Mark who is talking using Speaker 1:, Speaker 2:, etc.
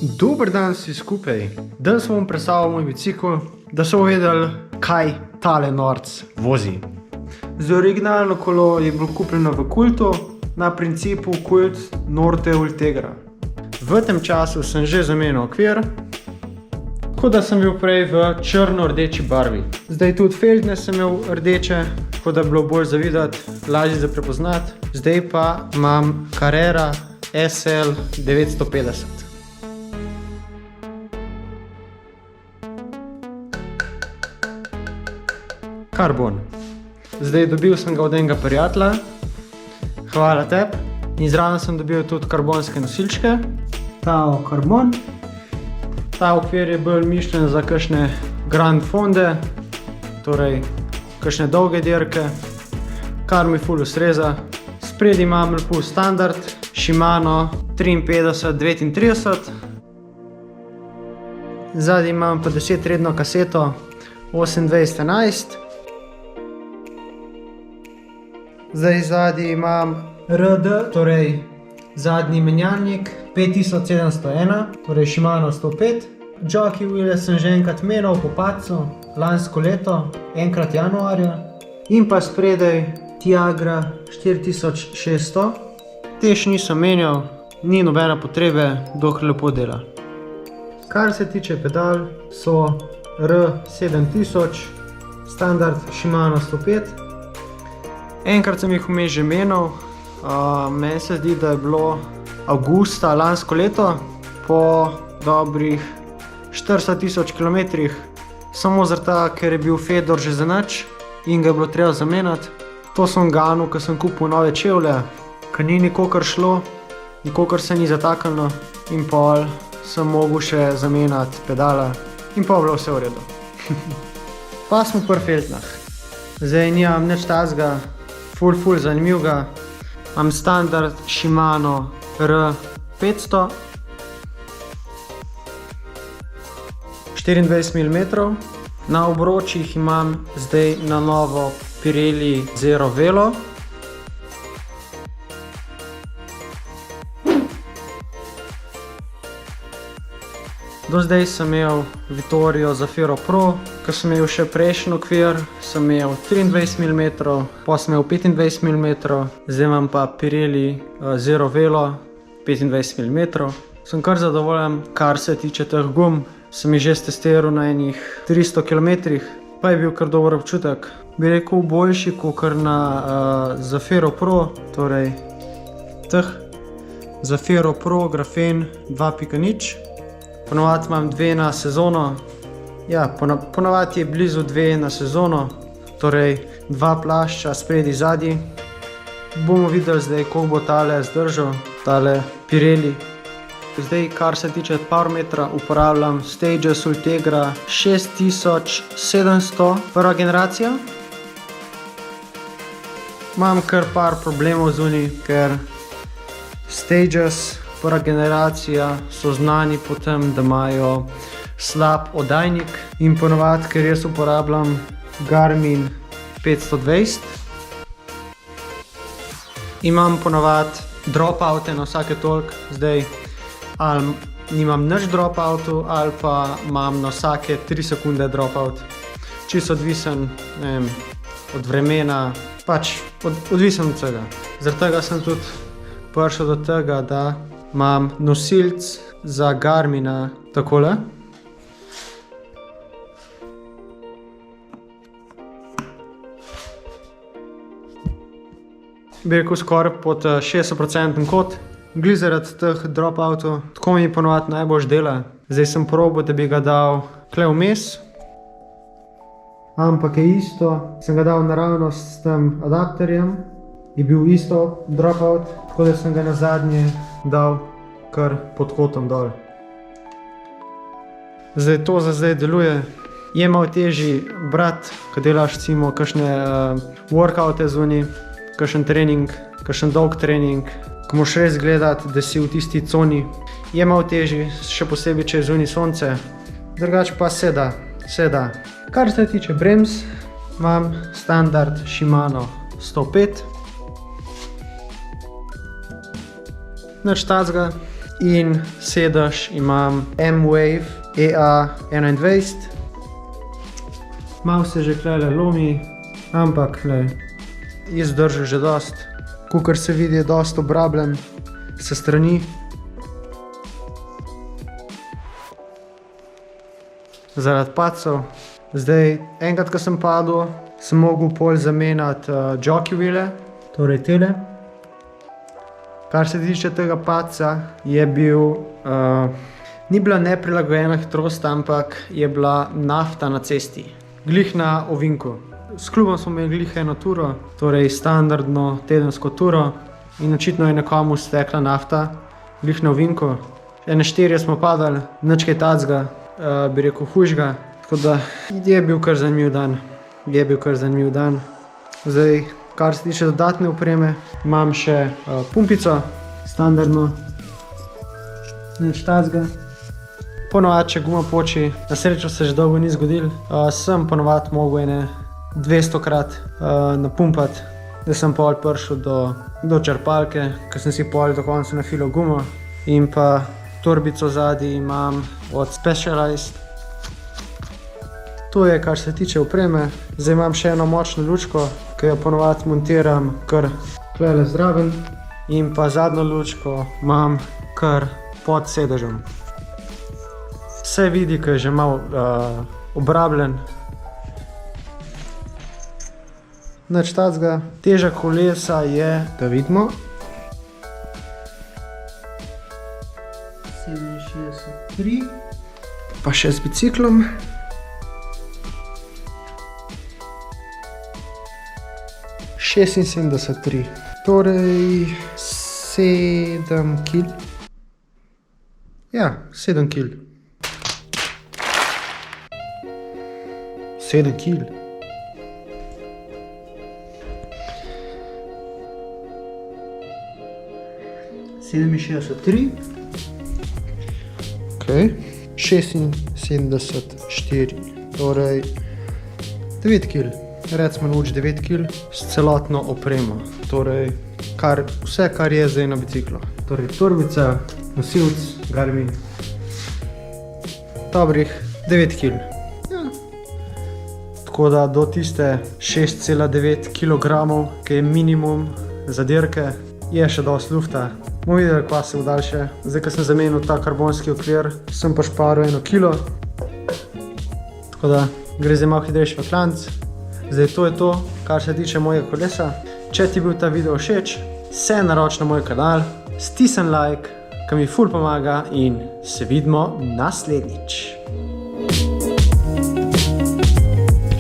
Speaker 1: Dober dan vsi skupaj. Danes bom predstavil moj bicikl, da so vedeli, kaj tale norc vozi. Zdaj, originalno kolo je bilo kupljeno v Kultu na principu Kult Norte Ultegra. V tem času sem že zamenjal okvir, kot da sem bil prej v črno-rdeči barvi. Zdaj tudi feltne sem imel rdeče, kot da bi bilo bolj za videti, lažje za prepoznati. Zdaj pa imam Carrera SL 950. Karbon. Zdaj dobil sem ga od enega prijatelja, hvala tebi, in zraven sem dobil tudi karbonske nosilčke. Ta karbon. Ta okvir je bolj mišljen za kakšne grand fonde, torej kakšne dolge dirke, kar mi ful ustreza. Spredi imam lepo standard Shimano 53-39. Zadaj imam pa 10-redno kaseto 28-11. Zdaj zadnji imam RD, torej zadnji menjalnik 5701, torej Shimano 105. Jockey wheele sem že enkrat menil po padcu, lansko leto, enkrat januarja. In pa spredaj Tiagra 4600. Te še nisem menjal, ni nobene potrebe, dokler lepo dela. Kar se tiče pedal, so R7000, standard Shimano 105. Enkrat sem jih vmes že menil, meni se zdi, da je bilo avgusta lansko leto, po dobrih 400 000 km, samo zato, ker je bil fedor že zanič in ga je bilo treba zamenjati. To sem ganil, ko sem kupil nove čevlje, ker ni nikokor šlo, nikokor se ni zataknilo, in pol sem mogel še zamenjati pedala in pol bilo vse v redu. Pa smo pri feltnah. Zdaj nimam nič tazga, ful zanimivega. Imam standard Shimano R500, 24 mm. Na obročih imam zdaj na novo Pirelli Zero Velo. Do zdaj sem imel Vittorio Zafiro Pro, ko sem imel še prejšnji okvir, sem imel 23 mm, pa sem imel 25 mm, zdaj imam pa Pirelli Zero Velo 25 mm. Sem kar zadovoljen, kar se tiče teh gum, sem jih že testiral na enih 300 km, pa je bil kar dober občutek. Bi rekel boljši kot na Zafiro Pro, torej teh Zafiro Pro Grafen 2.0. Ponovadi imam 2 na sezono, ja, ponovadi je blizu 2 na sezono, torej 2 plašča spredi zadnji. Bomo videli zdaj, koliko bo tale zdržal, tale Pirelli. Zdaj, kar se tiče powermetra, uporabljam Stages Ultegra 6700, prva generacija. Imam kar par problemov zunaj, ker Stages prva generacija so znani po tem, da imajo slab oddajnik, in ponovadi, ker jaz uporabljam Garmin 520, imam ponovadi dropoute na vsake toliko. Zdaj ali nimam nič dropoutov, ali pa imam na vsake 3 sekunde dropout. Čisto odvisen, ne vem, od vremena, pač odvisen od vsega. Zaradi tega sem tudi prišel do tega, da imam nosilc za Garmina takole. Bi rekel skoraj pod 60% kot. Glih zaradi teh dropoutov, tako mi ponovadi najbolj dela. Zdaj sem probal, da bi ga dal kle vmes, ampak je isto, sem ga dal naravnost s tem adapterjem, je bil isto dropout, tako da sem ga na zadnje dal kar pod kotom dol. Zdaj to za zdaj deluje. Je malo težji brati, ko delaš recimo kakšne workoute zunaj, kakšen trening, kakšen dolg trening, ko moraš res gledati, da si v tisti coni. Je malo težji, še posebej, če je zunaj sonce. Drugače pa se da. Kar se tiče brems, imam standard Shimano 105. Nič tazga, In sedež imam M-Wave EA21. Malo se že klele lomi, ampak je zdržal že dost. Kukor se vidi, je dost obrabljen se strani. Zaradi padcev. Zdaj, enkrat, ko sem padel, sem mogel pol zamenjati jockey wheele, torej tele. Kar se tiče tega padca, je bil, ni bila neprilagojena hitrost, ampak je bila nafta na cesti. Glih na ovinku. S klubom smo imeli glih eno turo, torej standardno tedensko turo in očitno je nekomu stekla nafta, glih na ovinku. Ene 4 smo padali, nič kaj tacga, bi rekel hujšga, tako da je bil kar zanimiv dan. Zdaj, kar se tiče dodatne opreme, imam še pumpico, standardno, nič tacga. Ponovadi, če guma poči, na srečo se že dolgo ni zgodil, sem ponovadi mogel ene 200-krat napumpati, da sem pol prišel do črpalke, ker sem si pol do konca nafilal gumo. In pa torbico zadaj imam od Specialized. To je, kar se tiče opreme. Zdaj imam še eno močno lučko, ki jo ponovadi montiram kar tukajle zraven. In pa zadnjo lučko imam kar pod sedežem. Vse vidi, ko je že malo obrabljen. Nič tacga. Teža kolesa je, da vidimo, 67,3. Pa še z biciklom. 76,3. Torej 7 kg. Ja, 7 kg. 7 kg. Okay. 76,4, torej 9 kg, recimo noč 9 kg s celotno opremo, torej vse, kar je zdaj na biciklu. Torej torbica, nosilc, Garmin, dobrih 9 kg. Ja. Tako da do tiste 6,9 kg, ki je minimum za dirke, je še dosti lufta. Bomo videli, kva se bo daljše. Zdaj, ko sem zamenil ta karbonski okvir, sem pa šparil 1 kilo. Tako da gre zdaj malo hitrejši v klanc. Zdaj, to je to, kar se tiče mojega kolesa. Če ti je bil ta video všeč, se naroči na moj kanal, stisni like, ki mi ful pomaga in se vidimo naslednjič.